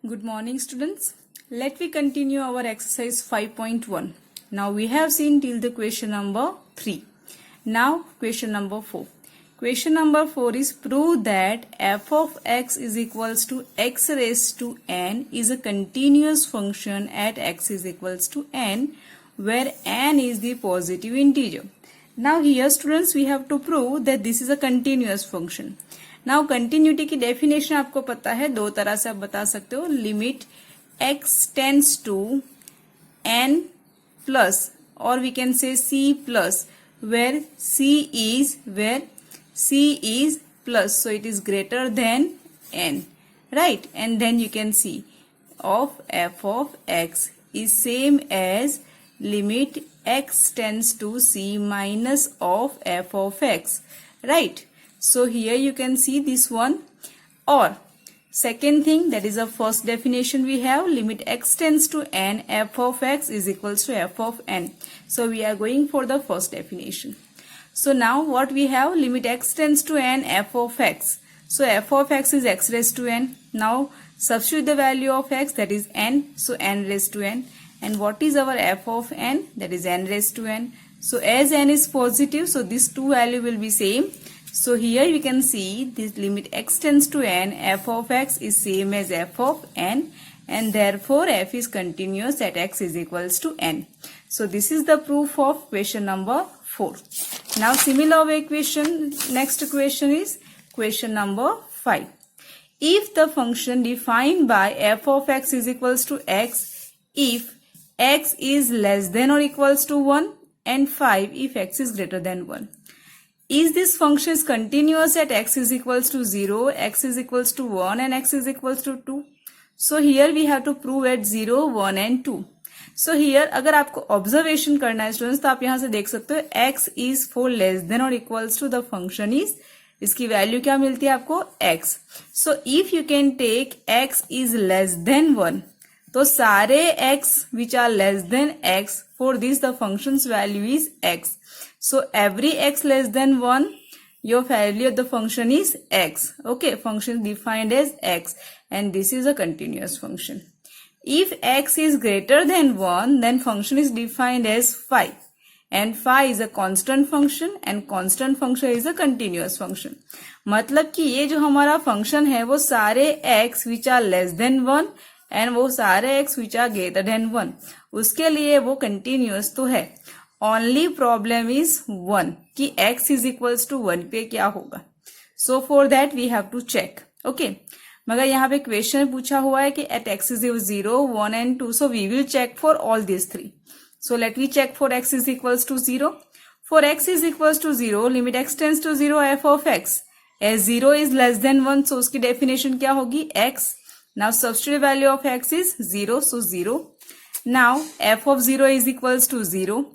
Good morning, students. Let me continue our exercise 5.1. Now we have seen till the question number 3. Now question number 4. Question number 4 is prove that f of x is equals to x raised to n is a continuous function at x is equals to n where n is the positive integer. Now here students we have to prove that this is a continuous function. Now continuity की definition आपको पता है, दो तरह से आप बता सकते हो. Limit x tends to n plus और we can say c plus where c is plus, so it is greater than n, right. And then you can see of f of x is same as limit x tends to c minus of f of x, right. So here you can see this one. Or second thing, that is the first definition we have, limit x tends to n, f of x is equals to f of n. So we are going for the first definition. So now what we have, limit x tends to n, f of x. So f of x is x raised to n. Now substitute the value of x, that is n. So n raised to n. And what is our f of n? That is n raised to n. So as n is positive, so these two value will be same. So here we can see this limit x tends to n, f of x is same as f of n, and therefore f is continuous at x is equals to n. So this is the proof of question number 4. Now similar way question, next question is question number 5. If the function defined by f of x is equals to x if x is less than or equals to 1 and 5 if x is greater than 1. Is this function is continuous at x is equals to 0, x is equals to 1 and x is equals to 2. So here we have to prove at 0, 1 and 2. So here अगर आपको observation करना है students तो आप यहाँ से देख सकते हो x is for less than or equals to the function is, इसकी वैल्यू क्या मिलती है आपको x. So if you can take x is less than 1 तो सारे x which are less than x, for this the function's value is x. So every x less than 1, your value of the function is x. Okay, function defined as x, and this is a continuous function. If x is greater than 1, then function is defined as phi, and phi is a constant function, and constant function is a continuous function. मतलब कि ये जो हमारा function है वो सारे x which are less than 1 and वो सारे x which are greater than 1, उसके लिए वो continuous तो है. Only problem is 1 कि x is equals to 1 पे क्या होगा. So for that we have to check. Okay. मगर यहाँ पे क्वेश्चन पूछा हुआ है कि at x is 0, 1 and 2. So we will check for all these three. So let me check for x is equals to 0. For x is equals to 0, limit x tends to 0 f of x. As 0 is less than 1, so उसकी definition क्या होगी? x. Now substitute value of x is 0, so 0. Now f of 0 is equals to 0.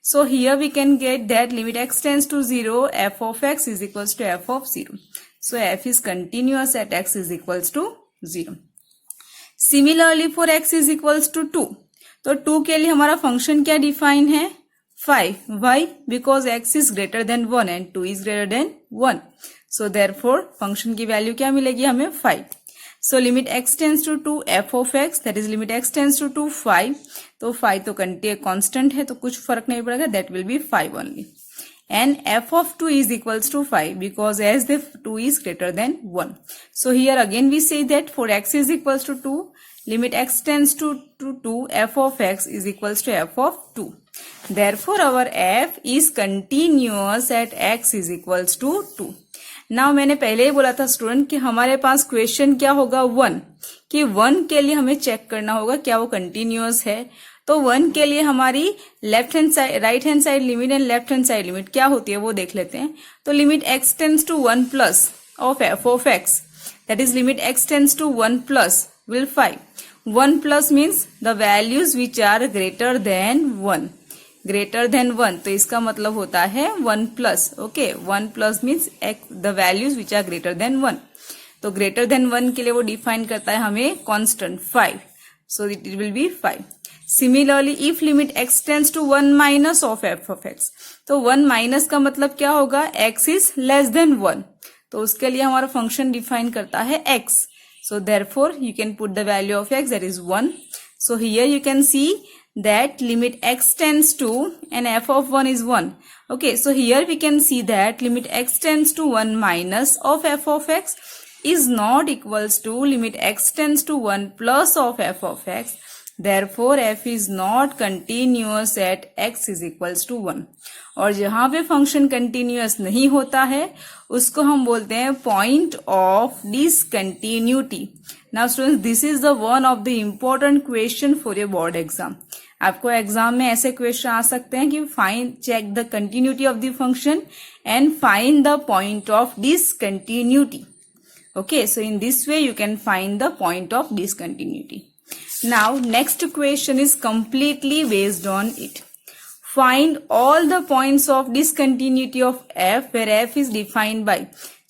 So here we can get that limit x tends to 0, f of x is equals to f of 0. So f is continuous at x is equals to 0. Similarly for x is equals to 2. तो 2 के लिए हमारा function क्या define है? 5. Why? Because x is greater than 1 and 2 is greater than 1. So therefore function की value क्या मिलेगी हमें? 5. So limit x tends to 2 f of x, that is limit x tends to 2 5. तो 5 तो constant है तो कुछ फर्क नहीं पड़ेगा, that will be 5 only. And f of 2 is equals to 5 because as the 2 is greater than 1. So here again we say that for x is equals to 2, limit x tends to 2, f of x is equals to f of 2. Therefore our f is continuous at x is equals to 2. Now मैंने पहले ही बोला था student कि हमारे पास question क्या होगा 1, कि 1 के लिए हमें चेक करना होगा क्या वो कंटिन्यूअस है. तो 1 के लिए हमारी left hand side, right hand side limit and left hand side limit क्या होती है वो देख लेते हैं. तो limit x tends to 1 plus of f of x, that is limit x tends to 1 plus will 5. 1 plus means the values which are greater than 1. Greater than 1 तो इसका मतलब होता है 1 plus. Okay, 1 plus means the values which are greater than 1. तो greater than 1 के लिए वो define करता है हमें constant 5. So it will be 5. Similarly if limit x tends to 1 minus of f of x, तो 1 माइनस का मतलब क्या होगा? x is less than 1. तो उसके लिए हमारा फंक्शन डिफाइन करता है x. So therefore you can put the value of x, that is 1. So here you can see that limit x tends to and f of 1 is 1. Okay, so here we can see that limit x tends to 1 minus of f of x is not equals to limit x tends to 1 plus of f of x. Therefore f is not continuous at x is equals to 1. और जहां पे function continuous नहीं होता है उसको हम बोलते हैं point of discontinuity. Now students, this is the one of the important question for your board exam. आपको एग्जाम में ऐसे क्वेश्चन आ सकते हैं कि find check the continuity of the function and find the point of discontinuity. Okay, so in this way you can find the point of discontinuity. Now next question is completely based on it. Find all the points of discontinuity of f where f is defined by.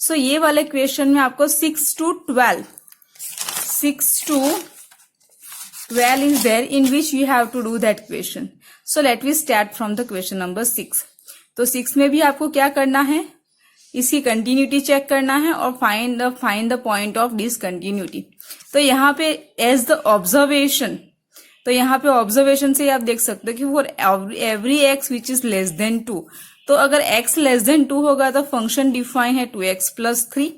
So ये वाले question में आपको 6 to 12 is there in which you have to do that question. So let me start from the question number 6. तो 6 में भी आपको क्या करना है, इसकी कंटिन्यूटी चेक करना है और find the point of discontinuity. तो यहाँ पे एज द ऑब्जर्वेशन, तो यहाँ पे ऑब्जर्वेशन से आप देख सकते हो कि for every x which is less than 2. तो अगर x लेस देन 2 होगा तो फंक्शन डिफाइन है 2x plus 3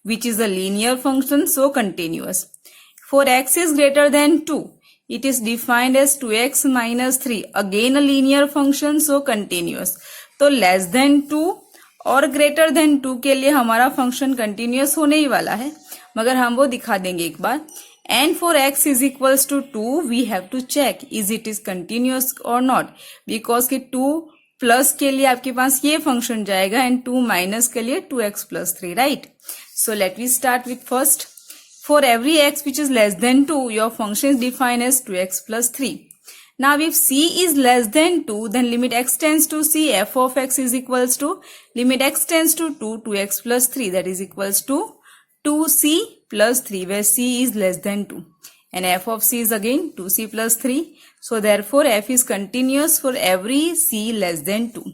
which is a linear function, so continuous. For x is greater then 2 it is defined as 2x minus 3, again a linear function, so continuous. तो less than 2 और greater than 2 के लिए हमारा function continuous होने ही वाला है, मगर हम वो दिखा देंगे एक बार. And for x is equals to 2 we have to check is it is continuous और नॉट, बिकॉज कि 2 प्लस के लिए आपके पास ये फंक्शन जाएगा एंड 2 माइनस के लिए 2x plus 3, right. So let we start with first. For every x which is less than 2 your function is defined as 2x plus 3. Now if c is less than 2, then limit x tends to c, f of x is equals to limit x tends to 2, 2x plus 3, that is equals to 2c plus 3, where c is less than 2. And f of c is again 2c plus 3. So therefore f is continuous for every c less than 2.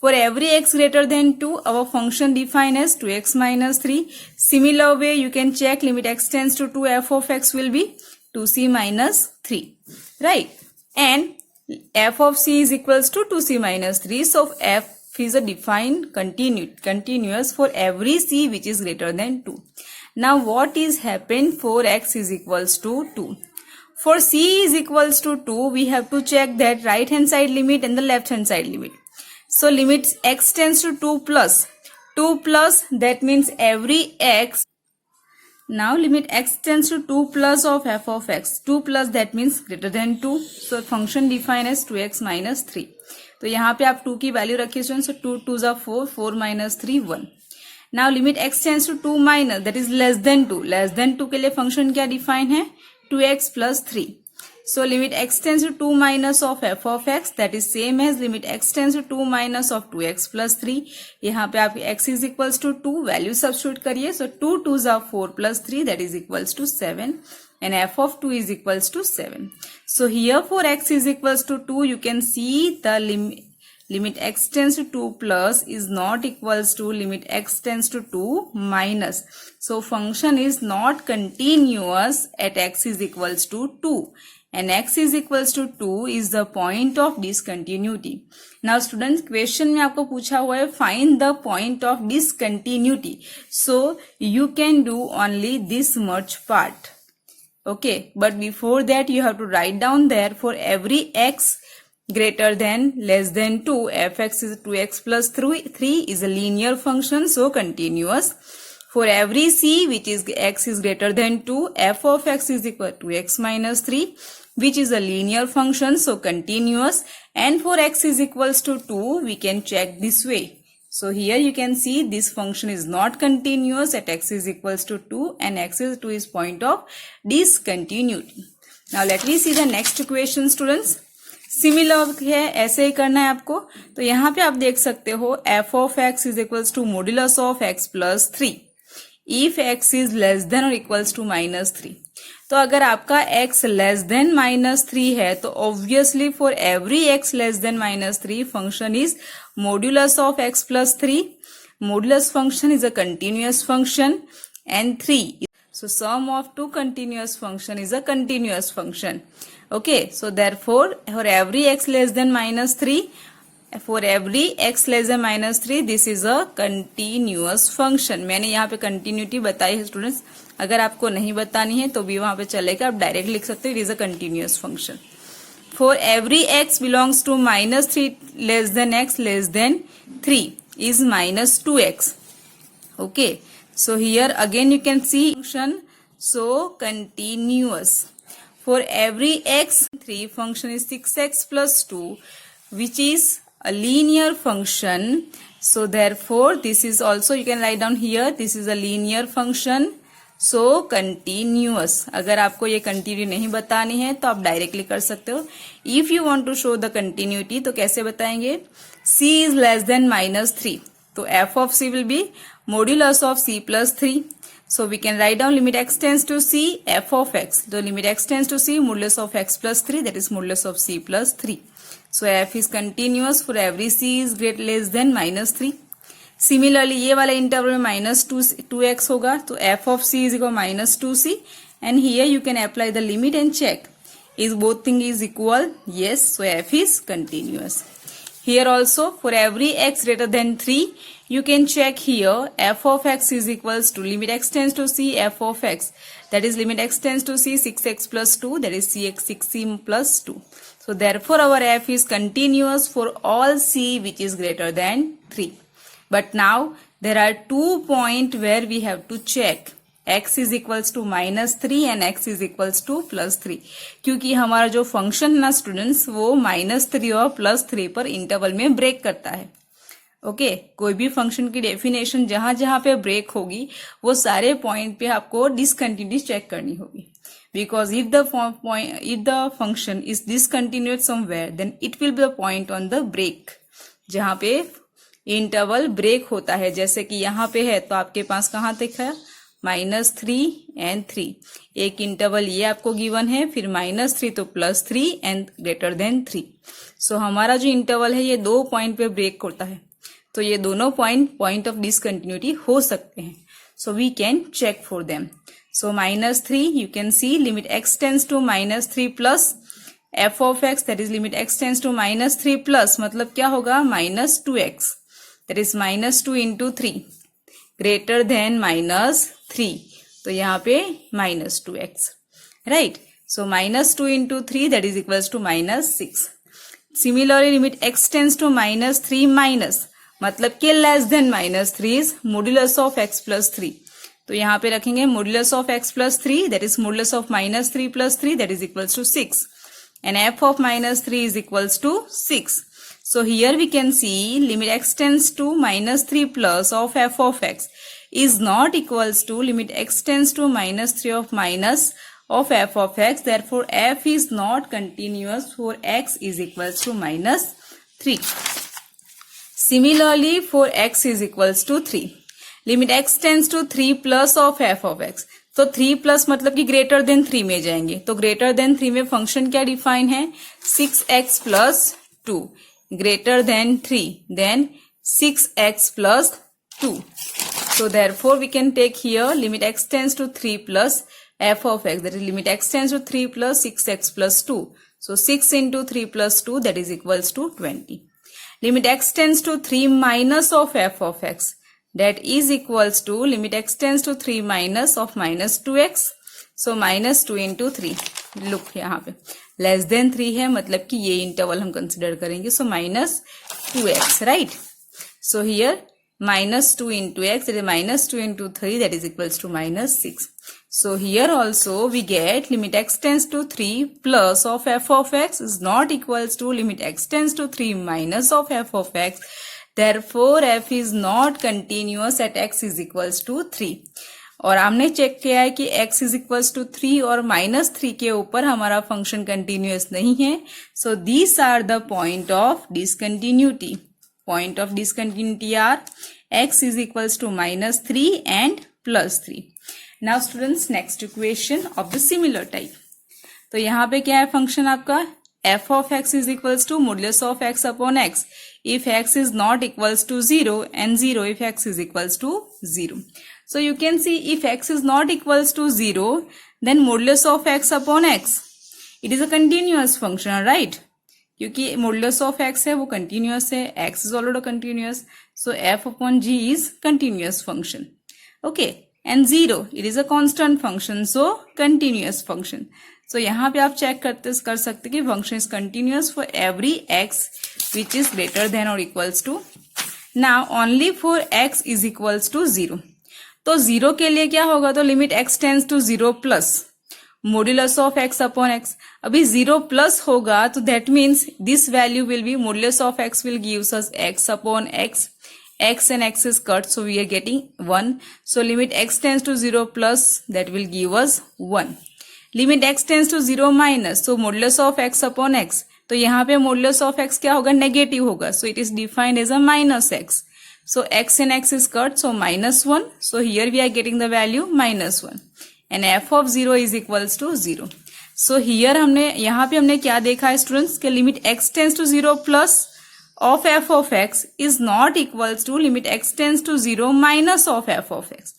For every x greater than 2, our function defined as 2x minus 3. Similar way you can check limit x tends to 2, f of x will be 2c minus 3, right. And f of c is equals to 2c minus 3. So f is a defined continuous for every c which is greater than 2. Now what is happened for x is equals to 2? For c is equals to 2, we have to check that right hand side limit and the left hand side limit. So limit x tends to 2 plus, that means every x. Now limit x tends to 2 plus of f of x. 2 plus that means greater than 2. So function defined as 2x minus 3. तो यहाँ पे आप 2 की value रखिए student. So 2 2s are 4, 4 minus 3 1. Now limit x tends to 2 minus, that is less than 2. Less than 2 के लिए function क्या define है, 2x plus 3. So limit x tends to 2 minus of f of x, that is same as limit x tends to 2 minus of 2x plus 3. यहाँ पे आप x is equals to 2 value substitute करिए. So 2 2s are 4 plus 3, that is equals to 7, and f of 2 is equals to 7. So here for x is equals to 2, you can see the limit x tends to 2 plus is not equals to limit x tends to 2 minus. So function is not continuous at x is equals to 2. And x is equals to 2 is the point of discontinuity. Now students, question में आपको पूछा हुआ है find the point of discontinuity. So you can do only this much part. Okay, but before that you have to write down there for every x greater than less than 2, fx is 2x plus 3 is a linear function, so continuous. For every c which is x is greater than 2, f of x is equal to x minus 3, which is a linear function, so continuous. And for x is equals to 2, we can check this way. So here you can see this function is not continuous at x is equals to 2, and x is 2 is point of discontinuity. Now let me see the next question students. Similar है, ऐसे ही करना है आपको. तो यहाँ पे आप देख सकते हो f of x is equals to modulus of x plus 3 if x is less than or equals to minus 3. तो अगर आपका x लेस देन माइनस 3 है तो obviously for every x less than minus 3 function is modulus of x plus 3. Modulus function is a continuous function and 3. So sum of two continuous function is a continuous function. Okay, so therefore for every x less than minus 3, for every x less than minus 3, this is a continuous function. मैंने यहाँ पे continuity बताई है students, अगर आपको नहीं बतानी है तो भी वहां पे चलेगा, आप डायरेक्ट लिख सकते हो it is a continuous function. For every x belongs to minus 3 less than x less than 3 is minus 2x. Okay, so here again you can see function, so continuous. For every x 3 function is 6x plus 2, which is a linear function. So therefore this is also, you can write down here, this is a linear function. So continuous. अगर आपको ये continue नहीं बतानी है तो आप directly कर सकते हो. If you want to show the continuity तो कैसे बताएंगे? c is less than minus 3, तो f of c will be modulus of c plus 3. So we can write down limit x tends to c f of x. तो limit x tends to c modulus of x plus 3, that is modulus of c plus 3. So f is continuous for every c is great less than minus 3. Similarly ये वाला interval में minus 2x होगा, तो f of c is equal minus 2c, and here you can apply the limit and check is both thing is equal. yes, so f is continuous. Here also for every x greater than 3 you can check here f of x is equals to limit x tends to c f of x, that is limit x tends to c 6x plus 2, that is cx 6c plus 2. So therefore our f is continuous for all c which is greater than 3. But now there are 2 points where we have to check x is equals to minus 3 and x is equals to plus 3, क्योंकि हमारा जो function ना students वो minus 3 और plus 3 पर interval में break करता है. ओके, कोई भी फंक्शन की डेफिनेशन जहां जहां पे ब्रेक होगी वो सारे पॉइंट पे आपको डिसकंटिन्यूटी चेक करनी होगी. Because if the function is discontinuous somewhere, then it will be the point on the break, जहां पे इंटरवल ब्रेक होता है. जैसे कि यहाँ पे है तो आपके पास कहाँ तक है माइनस 3 एंड 3. एक इंटरवल ये आपको गिवन है, फिर माइनस 3 तो प्लस 3 एंड ग्रेटर देन 3. सो हमारा जो इंटरवल है ये 2 पॉइंट पे ब्रेक होता है, तो ये दोनों पॉइंट ऑफ डिसकंटिन्यूटी हो सकते हैं. So we can check for them. So minus 3 you can see limit x tends to minus 3 plus f of x, that is limit x tends to minus 3 plus मतलब क्या होगा minus 2x, that is minus 2 into 3 greater than minus 3, तो यहाँ पे minus 2x, right? So minus 2 into 3 that is equals to minus 6. Similarly limit x tends to minus 3 minus मतलब कि less than minus 3 is modulus of x plus 3, तो यहाँ पे रखेंगे modulus of x plus 3, that is modulus of minus 3 plus 3, that is equals to 6, and f of minus 3 is equals to 6. So here we can see limit x tends to minus 3 plus of f of x is not equals to limit x tends to minus 3 of minus of f of x. Therefore f is not continuous for x is equals to minus 3. Similarly for x is equals to 3, limit x tends to 3 plus of f of x. तो 3 plus मतलब कि greater than 3 में जाएंगे, तो greater than 3 में function क्या define है 6x plus 2 greater than 3, then 6x plus 2. So therefore we can take here limit x tends to 3 plus f of x, that is limit x tends to 3 plus 6x plus 2. So 6 into 3 plus 2, that is equals to 20. Limit x tends to 3 minus of f of x, that is equals to limit x tends to 3 minus of minus 2x. So minus 2 into 3. Look यहाँ पे less than 3 है मतलब कि ये interval हम consider करेंगे. So minus 2x, right? So here minus 2 into x, that is minus 2 into 3, that is equals to minus 6. So here also we get limit x tends to 3 plus of f of x is not equals to limit x tends to 3 minus of f of x. Therefore f is not continuous at x is equals to 3. और हमने check किया है कि x is equals to 3 और minus 3 के ऊपर हमारा function continuous नहीं है. So these are the point of discontinuity. Point of discontinuity are x is equals to minus 3 and plus 3. Now students, next equation of the similar type. तो यहाँ पे क्या है फंक्शन आपका f of x is equals to modulus of x upon x if x is not equals to 0 and 0 if x is equals to 0. So you can see if x is not equals to 0, then modulus of x upon x, it is a continuous function, right? क्योंकि modulus of x है वो continuous है, x is already continuous, so f upon g is continuous function. Okay, and 0, it is a constant function, so continuous function. So यहाँ पे आप check कर सकते कि function is continuous for every x which is greater than or equals to. Now only for x is equals to 0. तो 0 के लिए क्या होगा, तो limit x tends to 0 plus modulus of x upon x. अभी 0 प्लस होगा तो that means this value will be modulus of x will gives us x upon x. x and x is cut, so we are getting 1. So limit x tends to 0 plus, that will give us 1. Limit x tends to 0 minus, so modulus of x upon x. तो यहाँ पे modulus of x क्या होगा, negative होगा, so it is defined as a minus x. So x and x is cut, so minus 1. So here we are getting the value minus 1. And f of 0 is equals to 0. So here हमने यहाँ पे हमने क्या देखा है students के limit x tends to 0 plus of f of x is not equals to limit x tends to 0 minus of f of x.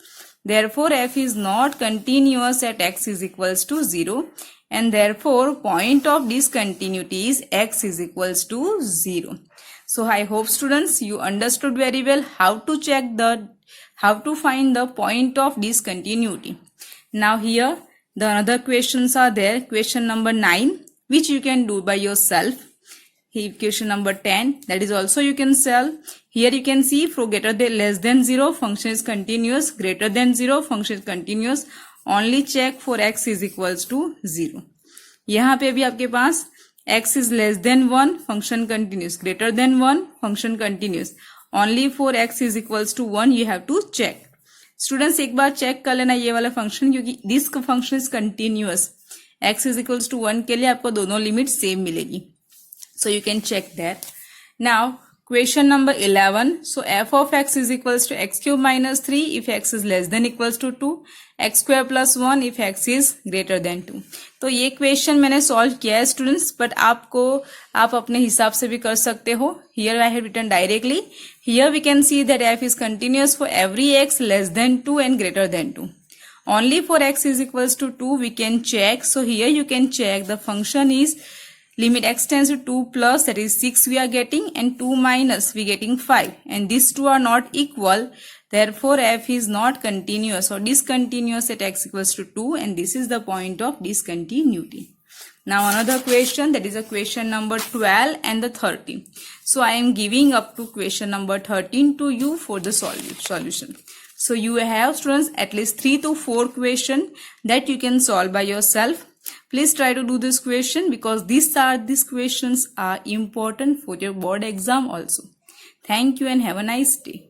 Therefore, f is not continuous at x is equals to 0, and therefore point of discontinuity is x is equals to 0. So I hope students you understood very well how to find the point of discontinuity. Now here the another questions are there. Question number 9, which you can do by yourself. Here question number 10, that is also you can solve. Here you can see for greater than less than 0 function is continuous, greater than 0 function is continuous. Only check for x is equals to 0. यहाँ पे भी आपके पास x is less than 1 function continuous, greater than 1 function continuous. Only for x is equals to 1 you have to check. Students एक बार check कर लेना ये वाला function, क्योंकि this function is continuous. x is equals to 1 के लिए आपको दोनों लिमिट सेम मिलेगी. So you can check that. Now question number 11. So f of x is equals to x cube minus 3 if x is less than equals to 2, x square plus 1 if x is greater than 2. तो ये question मैंने solve किया है students, but आप अपने हिसाब से भी कर सकते हो. Here I have written directly. Here we can see that f is continuous for every x less than 2 and greater than 2. Only for x is equals to 2 we can check. So here you can check the function is limit x tends to 2 plus, that is 6 we are getting, and 2 minus we getting 5, and these two are not equal. Therefore f is not continuous or discontinuous at x equals to 2, and this is the point of discontinuity. Now another question, that is a question number 12 and the 13. So I am giving up to question number 13 to you for the solution. So you have students at least 3 to 4 questions that you can solve by yourself. Please try to do this question because these questions are important for your board exam also. Thank you and have a nice day.